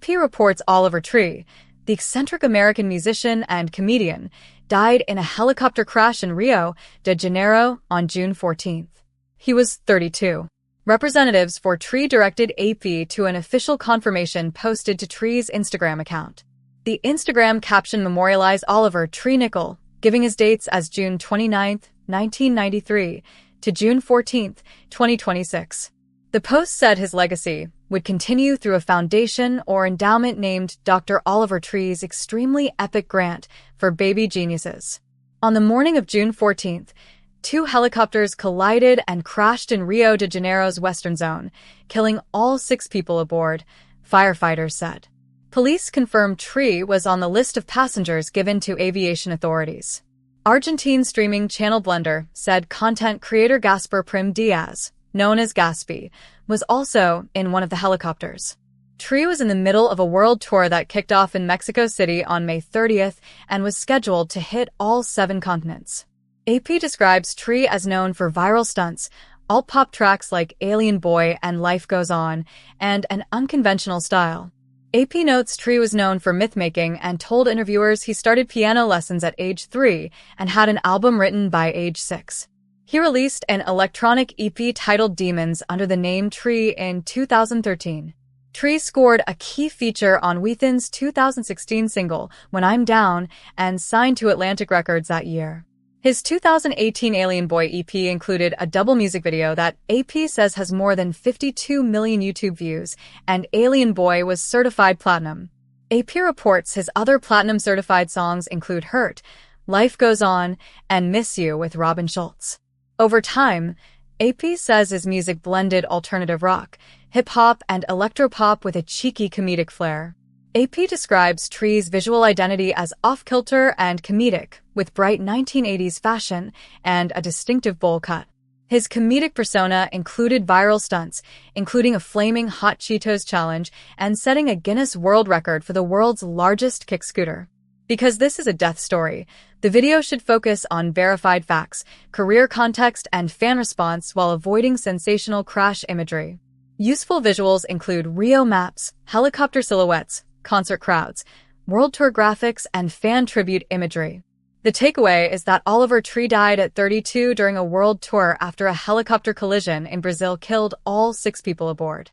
AP reports Oliver Tree, the eccentric American musician and comedian, died in a helicopter crash in Rio de Janeiro on June 14th. He was 32. Representatives for Tree directed AP to an official confirmation posted to Tree's Instagram account. The Instagram caption memorialized Oliver Tree Nickel, giving his dates as June 29, 1993 to June 14, 2026. The post said his legacy would continue through a foundation or endowment named Dr. Oliver Tree's extremely epic grant for baby geniuses. On the morning of June 14th, 2 helicopters collided and crashed in Rio de Janeiro's western zone, killing all 6 people aboard, firefighters said. Police confirmed Tree was on the list of passengers given to aviation authorities. Argentine streaming channel Blender said content creator Gasper Prim Diaz, known as Gaspy, was also in one of the helicopters. Tree was in the middle of a world tour that kicked off in Mexico City on May 30th and was scheduled to hit all 7 continents. AP describes Tree as known for viral stunts, alt-pop tracks like Alien Boy and Life Goes On, and an unconventional style. AP notes Tree was known for myth-making and told interviewers he started piano lessons at age 3 and had an album written by age 6. He released an electronic EP titled Demons under the name Tree in 2013. Tree scored a key feature on Weathen's 2016 single, When I'm Down, and signed to Atlantic Records that year. His 2018 Alien Boy EP included a double music video that AP says has more than 52 million YouTube views, and Alien Boy was certified platinum. AP reports his other platinum-certified songs include Hurt, Life Goes On, and Miss You with Robin Schulz. Over time, AP says his music blended alternative rock, hip-hop, and electropop with a cheeky comedic flair. AP describes Tree's visual identity as off-kilter and comedic, with bright 1980s fashion and a distinctive bowl cut. His comedic persona included viral stunts, including a flaming hot Cheetos challenge and setting a Guinness World Record for the world's largest kick scooter. Because this is a death story, the video should focus on verified facts, career context, and fan response while avoiding sensational crash imagery. Useful visuals include Rio maps, helicopter silhouettes, concert crowds, world tour graphics, and fan tribute imagery. The takeaway is that Oliver Tree died at 32 during a world tour after a helicopter collision in Brazil killed all 6 people aboard.